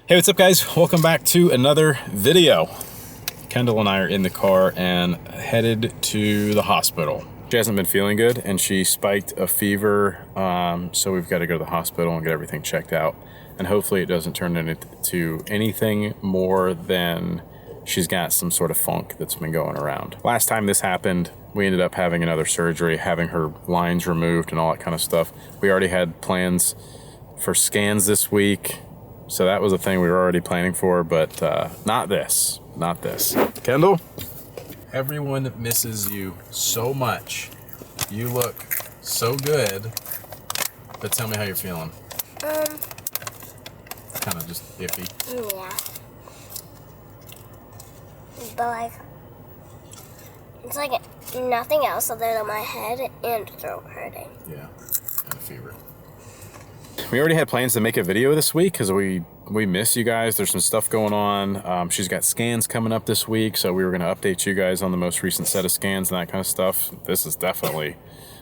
Hey, what's up guys? Welcome back to another video. Kendall and I are in the car and headed to the hospital. She hasn't been feeling good and she spiked a fever, so we've got to go to the hospital and get everything checked out. And hopefully it doesn't turn into anything more than she's got some sort of funk that's been going around. Last time this happened, we ended up having another surgery, having her lines removed and all that kind of stuff. We already had plans for scans this week. So that was a thing we were already planning for, but not this. Kendall, everyone misses you so much. You look so good, but tell me how you're feeling. Kind of just iffy. Yeah. But like, it's like nothing else other than my head and throat hurting. Yeah, and a fever. We already had plans to make a video this week because we miss you guys. There's some stuff going on. She's got scans coming up this week, so we were going to update you guys on the most recent set of scans and that kind of stuff. This is definitely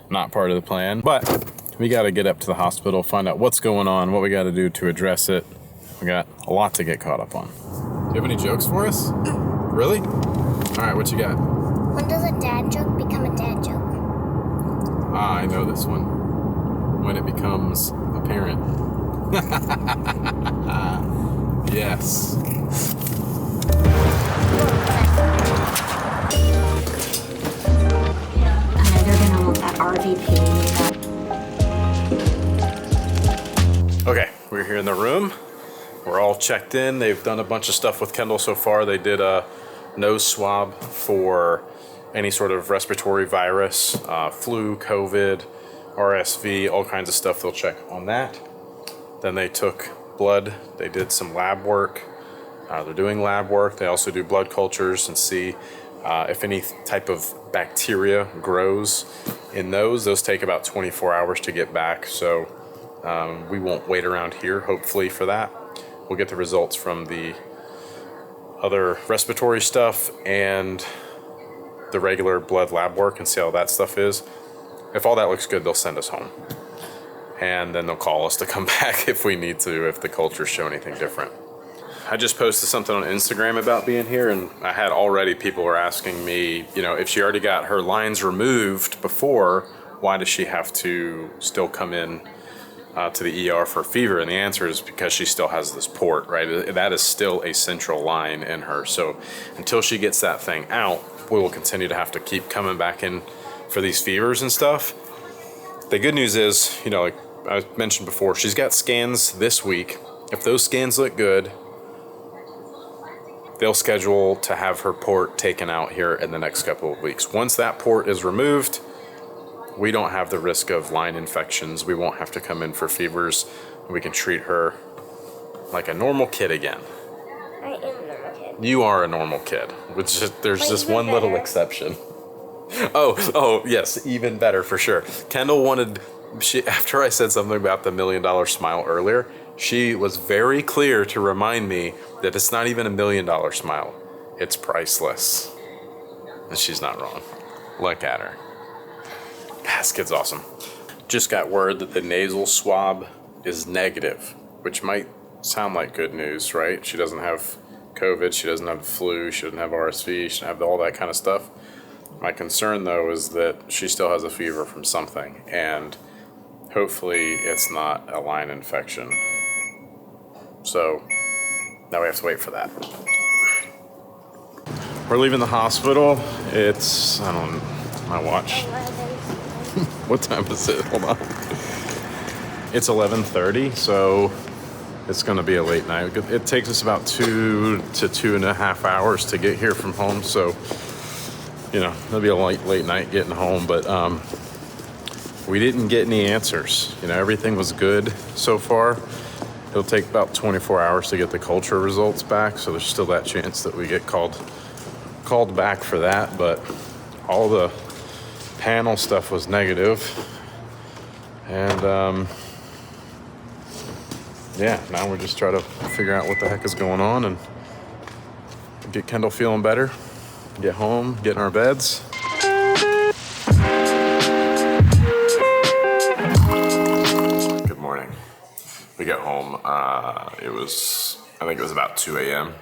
not part of the plan, but we got to get up to the hospital, find out what's going on, what we got to do to address it. We got a lot to get caught up on. Do you have any jokes for us? Really? All right, what you got? When does a dad joke become a dad joke? Ah, I know this one. When it becomes apparent. Yes. They're gonna want that RVP. Okay, we're here in the room. We're all checked in. They've done a bunch of stuff with Kendall so far. They did a nose swab for any sort of respiratory virus, flu, COVID, RSV, all kinds of stuff. They'll check on that. Then they took blood. They did some lab work. They're doing lab work. They also do blood cultures and see if any type of bacteria grows in those. Those take about 24 hours to get back. So we won't wait around here, hopefully, for that. We'll get the results from the other respiratory stuff and the regular blood lab work and see how that stuff is. If all that looks good, they'll send us home. And then they'll call us to come back if we need to, if the cultures show anything different. I just posted something on Instagram about being here, and I had already people were asking me, you know, if she already got her lines removed before, why does she have to still come in to the ER for fever? And the answer is because she still has this port, right? That is still a central line in her. So until she gets that thing out, we will continue to have to keep coming back in for these fevers and stuff. The good news is, you know, like I mentioned before, she's got scans this week. If those scans look good, they'll schedule to have her port taken out here in the next couple of weeks. Once that port is removed, we don't have the risk of line infections. We won't have to come in for fevers. We can treat her like a normal kid again. I am a normal kid. You are a normal kid. There's just one little exception. Oh, yes, even better for sure. Kendall wanted, after I said something about the $1 million smile earlier, she was very clear to remind me that it's not even $1 million smile. It's priceless. And she's not wrong. Look at her. This kid's awesome. Just got word that the nasal swab is negative, which might sound like good news, right? She doesn't have COVID, she doesn't have the flu, she doesn't have RSV, she doesn't have all that kind of stuff. My concern, though, is that she still has a fever from something, and hopefully it's not a line infection. So now we have to wait for that. We're leaving the hospital. It's, I don't know, my watch. 11. What time is it? Hold on. It's 11:30, so it's going to be a late night. It takes us about 2 to 2.5 hours to get here from home, so you know, it'll be a late night getting home, but we didn't get any answers. You know, everything was good so far. It'll take about 24 hours to get the culture results back, so there's still that chance that we get called back for that, but all the panel stuff was negative. And yeah, now we're just trying to figure out what the heck is going on and get Kendall feeling better. Get home, get in our beds. Good morning. We got home. It was I think it was about 2 a.m.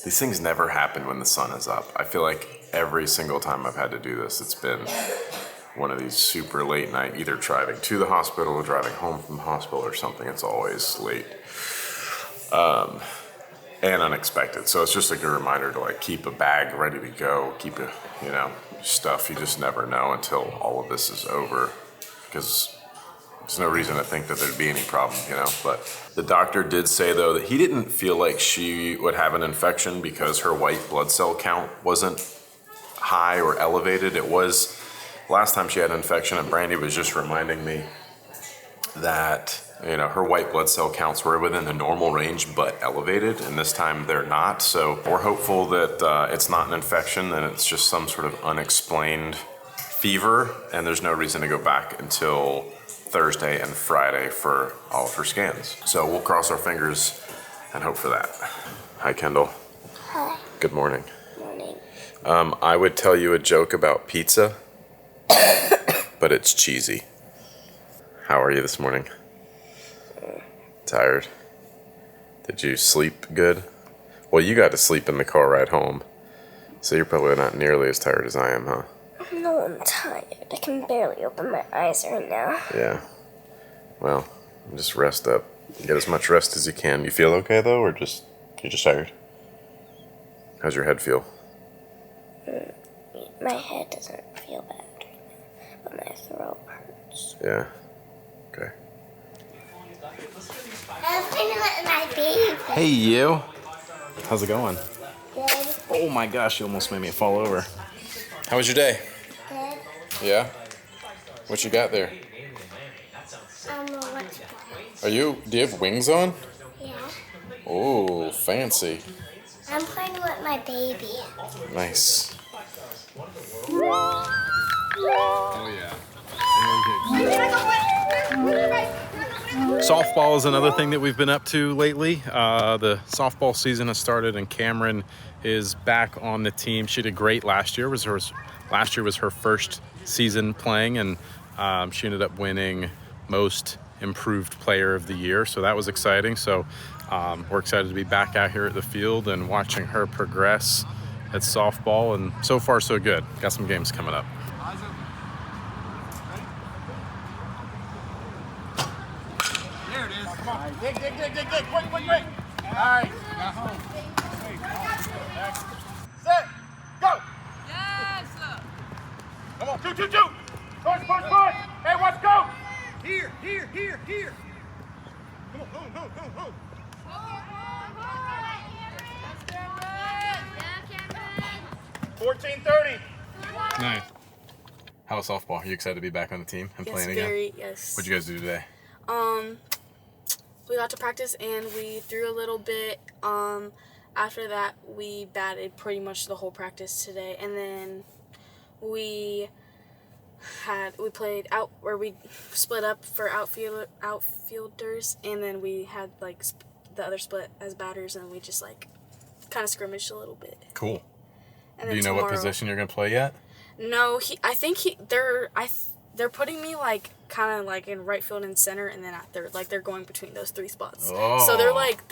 These things never happen when the sun is up. I feel like every single time I've had to do this, it's been one of these super late night, either driving to the hospital or driving home from the hospital or something. It's always late and unexpected. So it's just a good reminder to like keep a bag ready to go, keep a, stuff. You just never know until all of this is over, because there's no reason to think that there'd be any problem, But the doctor did say, though, that he didn't feel like she would have an infection because her white blood cell count wasn't high or elevated. It was last time she had an infection, and Brandy was just reminding me that, her white blood cell counts were within the normal range but elevated, and this time they're not. So we're hopeful that it's not an infection and it's just some sort of unexplained fever, and there's no reason to go back until Thursday and Friday for all of her scans. So we'll cross our fingers and hope for that. Hi, Kendall. Hi. Good morning. Morning. I would tell you a joke about pizza, but it's cheesy. How are you this morning? Tired? Did you sleep good? Well, you got to sleep in the car ride home, so you're probably not nearly as tired as I am, huh? No, I'm tired. I can barely open my eyes right now. Yeah. Well, just rest up. Get as much rest as you can. You feel okay, though, or you're just tired? How's your head feel? My head doesn't feel bad right now, but my throat hurts. Yeah. Okay. I'm playing with my baby. Hey, you. How's it going? Good. Oh my gosh, you almost made me fall over. How was your day? Good. Yeah? What you got there? What's Do you have wings on? Yeah. Oh, fancy. I'm playing with my baby. Nice. Oh yeah. Softball is another thing that we've been up to lately. The softball season has started, and Cameron is back on the team. She did great last year. Last year was her first season playing, and she ended up winning most improved player of the year. So that was exciting. So we're excited to be back out here at the field and watching her progress at softball. And so far, so good. Got some games coming up. There it is. Come on. Dig. Quick. All right. Now home. Set. Go. Yes! Come on. 2. Push. Hey, let's go. Here. Come on. 14:30. Nice. How was softball? Are you excited to be back on the team and playing again? Very, yes. What'd you guys do today? We got to practice and we threw a little bit. After that, we batted pretty much the whole practice today, and then we played out where we split up for outfielders, and then we had like the other split as batters, and we just like kind of scrimmaged a little bit. Cool. And Do you know what position you're gonna play yet? No, they're putting me like kind of like in right field and center, and then they're going between those three spots. Oh. So they're like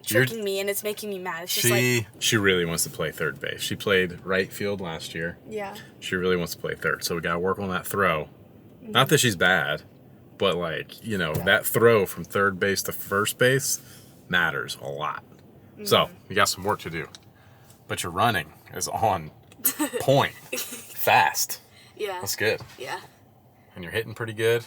tricking me, and it's making me mad. It's just like, She really wants to play third base. She played right field last year. yeah. She really wants to play third, so we gotta work on that throw. Not that she's bad, but like, that throw from third base to first base matters a lot. So you got some work to do, but your running is on point, fast. Yeah. That's good. Yeah. And you're hitting pretty good.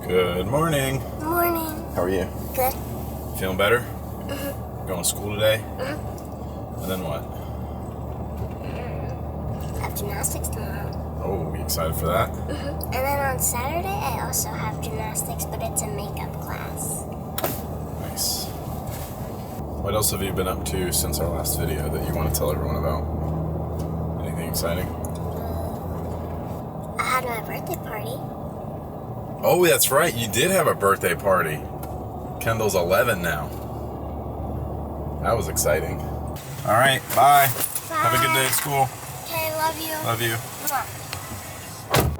Good morning. Morning. How are you? Good. Feeling better? Going to school today? And then what? I have gymnastics tomorrow. Oh, you excited for that? And then on Saturday, I also have gymnastics, but it's a makeup class. Nice. What else have you been up to since our last video that you want to tell everyone about? Anything exciting? I had my birthday party. Oh, that's right. You did have a birthday party. Kendall's 11 now. That was exciting. All right. Bye. Have a good day at school. Okay, love you. Love you. Mwah.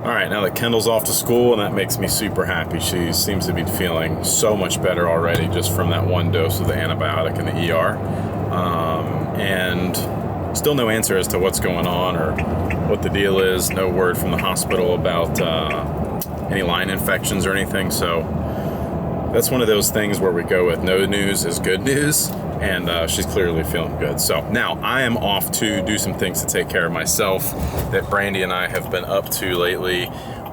All right, now that Kendall's off to school, and that makes me super happy. She seems to be feeling so much better already just from that one dose of the antibiotic in the ER. And still no answer as to what's going on or what the deal is. No word from the hospital about any line infections or anything. So that's one of those things where we go with no news is good news, and she's clearly feeling good. So now I am off to do some things to take care of myself that Brandy and I have been up to lately,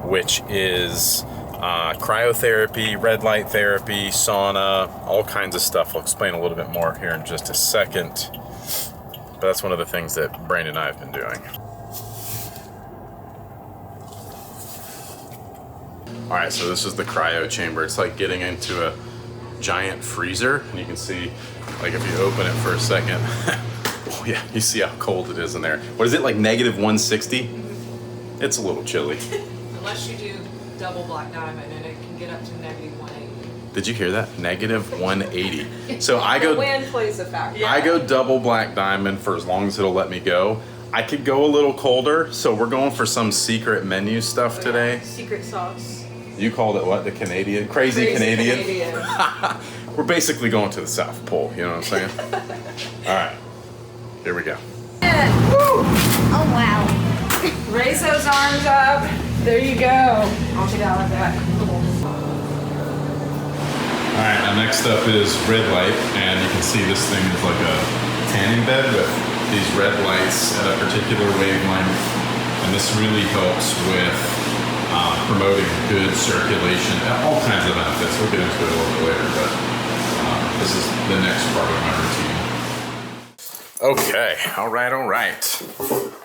which is cryotherapy, red light therapy, sauna, all kinds of stuff. I'll explain a little bit more here in just a second. But that's one of the things that Brandy and I have been doing. All right, so this is the cryo chamber. It's like getting into a giant freezer, and you can see, like if you open it for a second, oh yeah, you see how cold it is in there. What is it, like negative 160? It's a little chilly. Unless you do double black diamond, and it can get up to negative 180. Did you hear that? Negative 180. So I The go, wind plays a factor. I go double black diamond for as long as it'll let me go. I could go a little colder, so we're going for some secret menu stuff today. Secret sauce. You called it what? The Canadian? Crazy Canadian? We're basically going to the South Pole, you know what I'm saying? All right, here we go. Oh wow. Raise those arms up. There you go. I'll get out of that. All right, now next up is red light, and you can see this thing is like a tanning bed with these red lights at a particular wavelength, and this really helps with promoting good circulation, all kinds of benefits. We'll get into it a little bit later, but this is the next part of my routine. Okay, all right.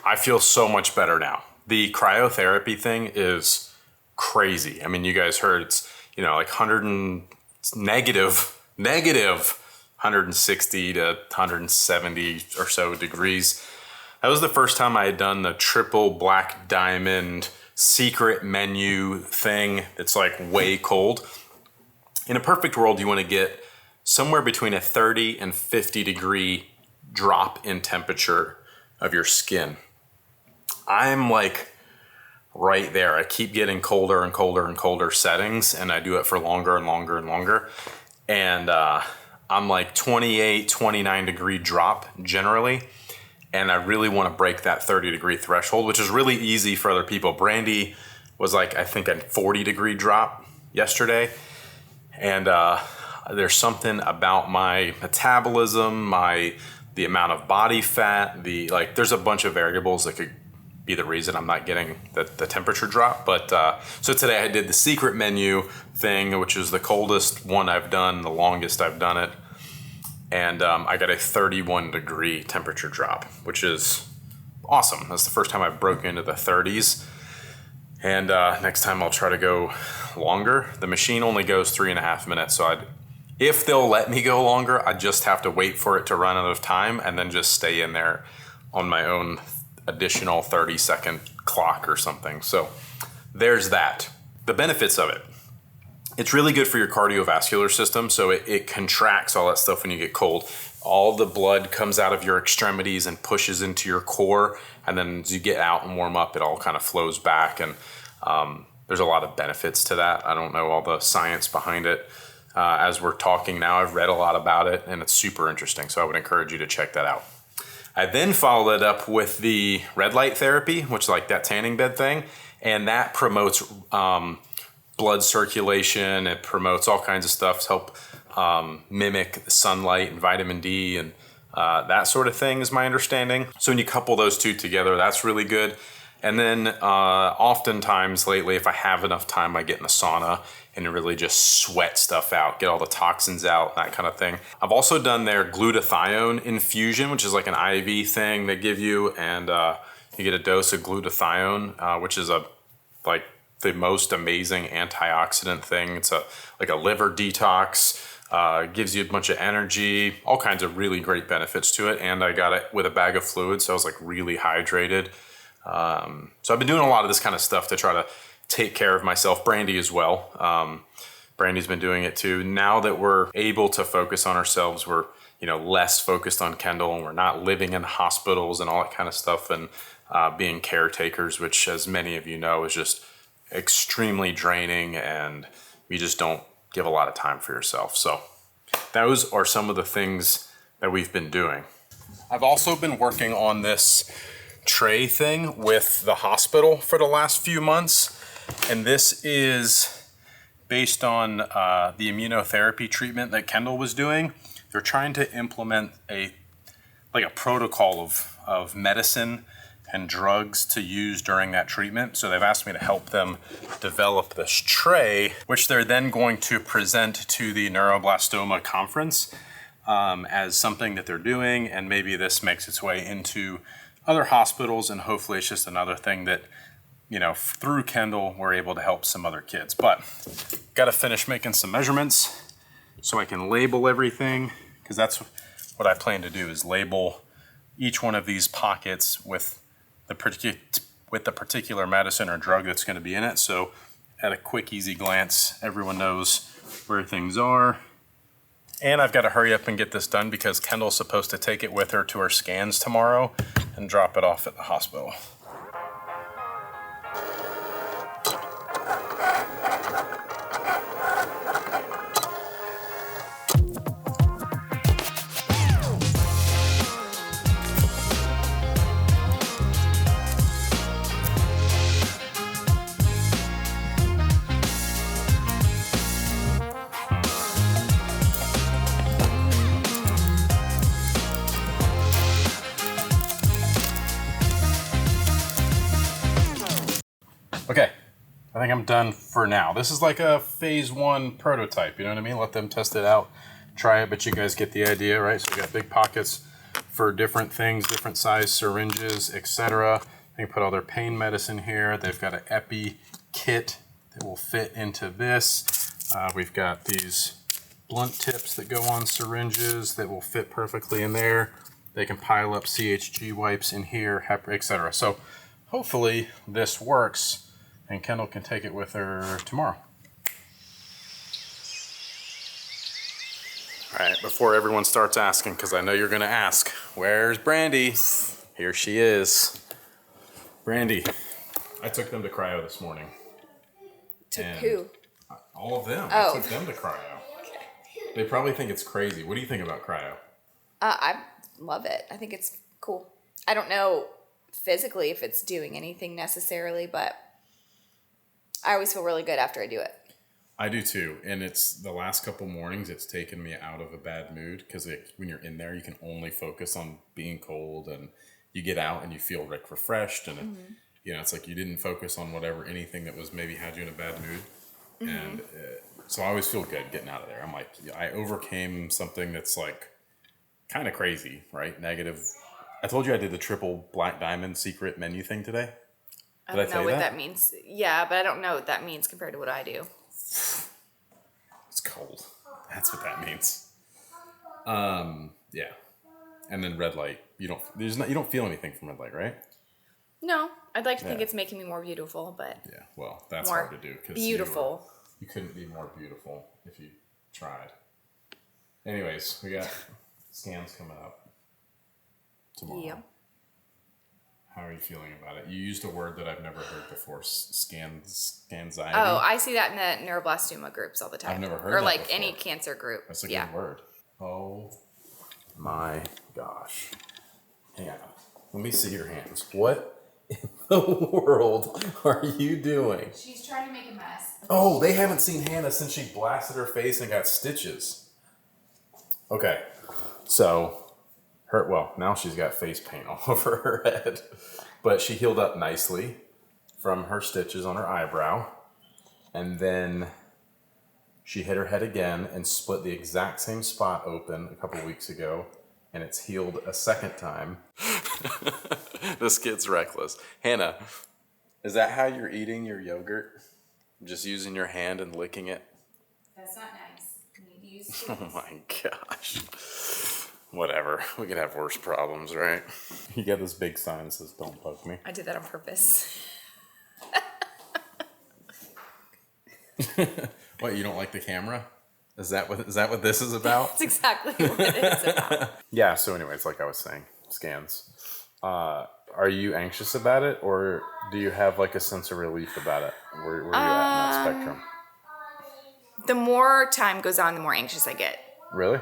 I feel so much better now. The cryotherapy thing is crazy. I mean, you guys heard it's, you know, like negative 160 to 170 or so degrees. That was the first time I had done the triple black diamond secret menu thing. It's like way cold. In a perfect world, you want to get somewhere between a 30 and 50 degree drop in temperature of your skin. I'm like right there. I keep getting colder and colder and colder settings, and I do it for longer and longer and longer. And I'm like 28, 29 degree drop generally. And I really want to break that 30 degree threshold, which is really easy for other people. Brandy was like, I think a 40 degree drop yesterday. And there's something about my metabolism, the amount of body fat, there's a bunch of variables that could be the reason I'm not getting the temperature drop. But so today I did the secret menu thing, which is the coldest one I've done, the longest I've done it. And I got a 31 degree temperature drop, which is awesome. That's the first time I've broken into the 30s. And next time I'll try to go longer. The machine only goes 3.5 minutes. So if they'll let me go longer, I just have to wait for it to run out of time and then just stay in there on my own additional 30-second clock or something. So there's that. The benefits of it. It's really good for your cardiovascular system, so it contracts all that stuff when you get cold. All the blood comes out of your extremities and pushes into your core, and then as you get out and warm up, it all kind of flows back, and there's a lot of benefits to that. I don't know all the science behind it. As we're talking now, I've read a lot about it, and it's super interesting, so I would encourage you to check that out. I then followed it up with the red light therapy, which is like that tanning bed thing, and that promotes blood circulation. It promotes all kinds of stuff to help mimic sunlight and vitamin D and that sort of thing is my understanding. So when you couple those two together, that's really good. And then oftentimes lately, if I have enough time, I get in the sauna and really just sweat stuff out, get all the toxins out, that kind of thing. I've also done their glutathione infusion, which is like an IV thing they give you, and you get a dose of glutathione, which is like the most amazing antioxidant thing. It's like a liver detox, gives you a bunch of energy, all kinds of really great benefits to it. And I got it with a bag of fluid, so I was like really hydrated. So I've been doing a lot of this kind of stuff to try to take care of myself. Brandy as well. Brandy's been doing it too. Now that we're able to focus on ourselves, we're less focused on Kendall, and we're not living in hospitals and all that kind of stuff, and being caretakers, which, as many of you know, is just extremely draining, and you just don't give a lot of time for yourself. So those are some of the things that we've been doing. I've also been working on this tray thing with the hospital for the last few months, and this is based on the immunotherapy treatment that Kendall was doing. They're trying to implement a protocol of medicine and drugs to use during that treatment. So they've asked me to help them develop this tray, which they're then going to present to the neuroblastoma conference as something that they're doing, and maybe this makes its way into other hospitals, and hopefully it's just another thing that, you know, through Kendall, we're able to help some other kids. But got to finish making some measurements so I can label everything, because that's what I plan to do, is label each one of these pockets with the particular medicine or drug that's going to be in it. So at a quick, easy glance, everyone knows where things are. And I've got to hurry up and get this done because Kendall's supposed to take it with her to her scans tomorrow and drop it off at the hospital. Okay, I think I'm done for now. This is like a phase 1 prototype, you know what I mean? Let them test it out, try it, but you guys get the idea, right? So we got big pockets for different things, different size syringes, etc. They can put all their pain medicine here. They've got an epi kit that will fit into this. We've got these blunt tips that go on syringes that will fit perfectly in there. They can pile up CHG wipes in here, etc. So hopefully this works, and Kendall can take it with her tomorrow. All right, before everyone starts asking, because I know you're gonna ask, where's Brandy? Here she is. Brandy, I took them to cryo this morning. To who? All of them. Oh. I took them to cryo. They probably think it's crazy. What do you think about cryo? I love it. I think it's cool. I don't know physically if it's doing anything necessarily, but I always feel really good after I do it. I do too, and it's the last couple mornings it's taken me out of a bad mood, because when you're in there you can only focus on being cold, and you get out and you feel like refreshed, and you know, it's like you didn't focus on anything that was maybe had you in a bad mood, and so I always feel good getting out of there. I'm like, I overcame something that's like kind of crazy, right? Negative. I told you I did the triple black diamond secret menu thing today. I don't know what that means. Yeah, but I don't know what that means compared to what I do. It's cold. That's what that means. Yeah. And then red light. You don't feel anything from red light, right? No, I'd like to think it's making me more beautiful, but yeah. Well, that's more hard to do because beautiful. You couldn't be more beautiful if you tried. Anyways, we got scans coming up tomorrow. Yep. How are you feeling about it? You used a word that I've never heard before, scanxiety. Oh, I see that in the neuroblastoma groups all the time. I've never heard or that like before. any cancer group. That's a good word. Oh my gosh. Hang on. Let me see your hands. What in the world are you doing? She's trying to make a mess. Oh, they haven't seen Hannah since she blasted her face and got stitches. Okay. So now she's got face paint all over her head, but she healed up nicely from her stitches on her eyebrow, and then she hit her head again and split the exact same spot open a couple weeks ago, and it's healed a second time. This kid's reckless. Hannah, is that how you're eating your yogurt? Just using your hand and licking it? That's not nice. You need to use Oh my gosh. Whatever. We could have worse problems, right? You got this big sign that says, "Don't bug me." I did that on purpose. What, you don't like the camera? Is that what this is about? That's exactly what it is about. Yeah, so anyways, like I was saying, scans. are you anxious about it, or do you have like a sense of relief about it? Where are you at in that spectrum? The more time goes on, the more anxious I get. Really?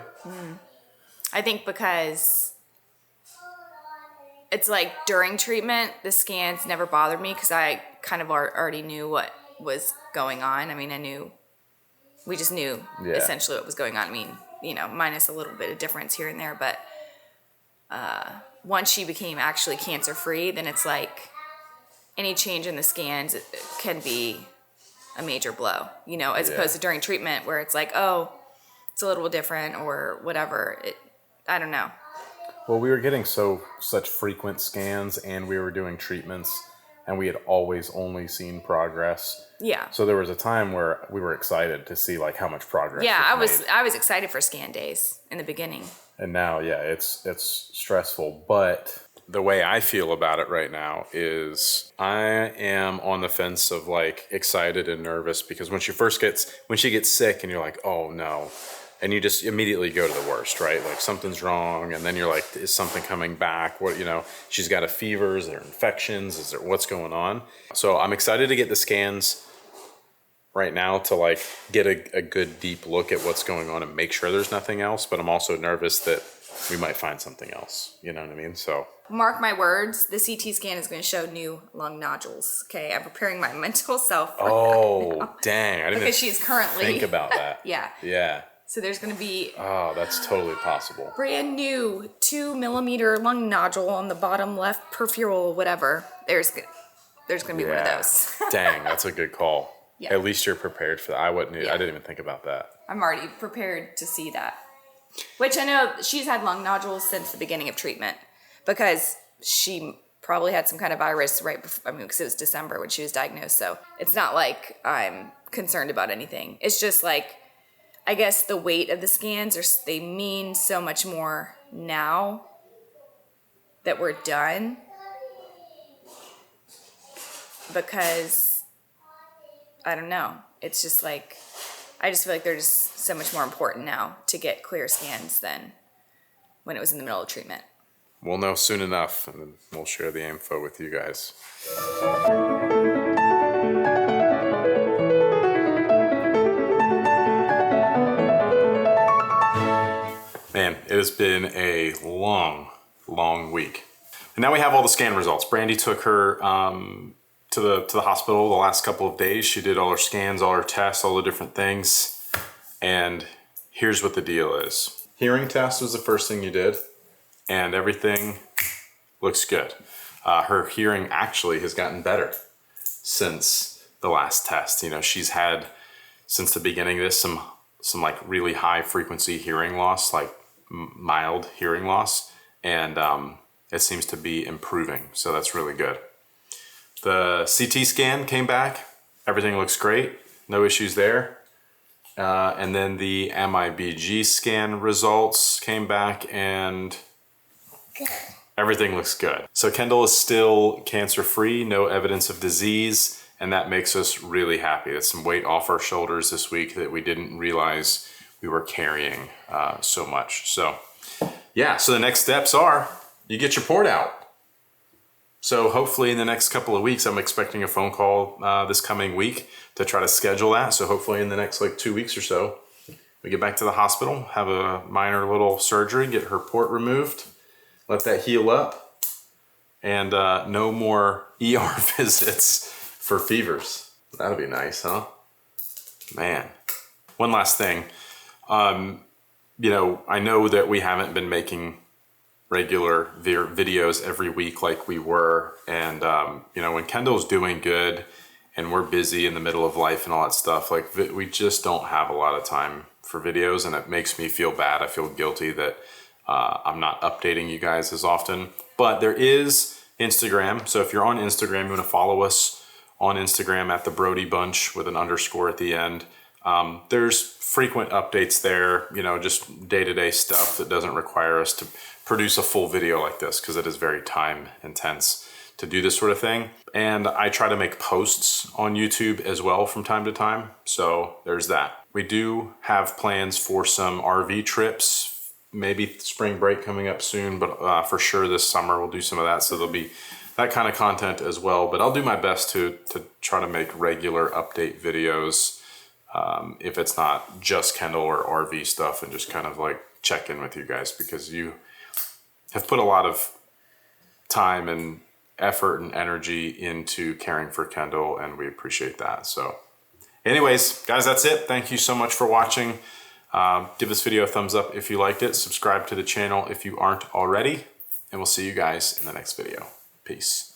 I think because it's like during treatment, the scans never bothered me because I kind of already knew what was going on. I mean, we just knew essentially what was going on. I mean, minus a little bit of difference here and there, but once she became actually cancer-free, then it's like any change in the scans it can be a major blow, as opposed to during treatment where it's like, oh, it's a little different or whatever. I don't know. Well, we were getting such frequent scans, and we were doing treatments, and we had always only seen progress. Yeah. So there was a time where we were excited to see like how much progress. Yeah, was I was excited for scan days in the beginning. And now, it's stressful. But the way I feel about it right now is I am on the fence of like excited and nervous, because when she gets sick and you're like, oh no, and you just immediately go to the worst, right? Like something's wrong, and then you're like, is something coming back? What, she's got a fever, is there infections? Is there, what's going on? So I'm excited to get the scans right now to like get a good deep look at what's going on and make sure there's nothing else, but I'm also nervous that we might find something else, you know what I mean? So mark my words, the CT scan is going to show new lung nodules. Okay, I'm preparing my mental self for that. Dang, I didn't because she's currently think about that. Yeah. So there's going to be that's totally possible. Brand new 2 millimeter lung nodule on the bottom left peripheral, whatever. There's going to be one of those. Dang, that's a good call. Yeah. At least you're prepared for that. I didn't even think about that. I'm already prepared to see that. Which I know she's had lung nodules since the beginning of treatment because she probably had some kind of virus right before, because it was December when she was diagnosed. So it's not like I'm concerned about anything. It's just like, I guess the weight of the scans, they mean so much more now that we're done, because I don't know. It's just like, I just feel like they're just so much more important now to get clear scans than when it was in the middle of treatment. We'll know soon enough, and then we'll share the info with you guys. Man, it has been a long week. And now we have all the scan results. Brandy took her to the hospital the last couple of days. She did all her scans, all her tests, all the different things. And here's what the deal is. Hearing test was the first thing you did, and everything looks good. Her hearing actually has gotten better since the last test. She's had, since the beginning of this, some like really high frequency hearing loss, like mild hearing loss, and it seems to be improving, so that's really good. The CT scan came back, everything looks great, no issues there. And then the MIBG scan results came back, and everything looks good. So Kendall is still cancer-free, no evidence of disease, and that makes us really happy. That's some weight off our shoulders this week that we didn't realize we were carrying so much. So yeah, so the next steps are you get your port out. So hopefully in the next couple of weeks, I'm expecting a phone call this coming week to try to schedule that. So hopefully in the next 2 weeks or so, we get back to the hospital, have a minor little surgery, get her port removed, let that heal up, and no more ER visits for fevers. That'll be nice, huh? Man. One last thing. I know that we haven't been making regular videos every week like we were. And, when Kendall's doing good and we're busy in the middle of life and all that stuff, we just don't have a lot of time for videos, and it makes me feel bad. I feel guilty that I'm not updating you guys as often. But there is Instagram. So if you're on Instagram, you want to follow us on Instagram at the Brody Bunch with an _ at the end. There's frequent updates there, just day-to-day stuff that doesn't require us to produce a full video like this, because it is very time intense to do this sort of thing. And I try to make posts on YouTube as well from time to time. So there's that. We do have plans for some RV trips, maybe spring break coming up soon, but for sure this summer we'll do some of that. So there'll be that kind of content as well. But I'll do my best to try to make regular update videos. If it's not just Kendall or RV stuff, and just kind of like check in with you guys, because you have put a lot of time and effort and energy into caring for Kendall, and we appreciate that. So anyways, guys, that's it. Thank you so much for watching. Give this video a thumbs up if you liked it. Subscribe to the channel if you aren't already, and we'll see you guys in the next video. Peace.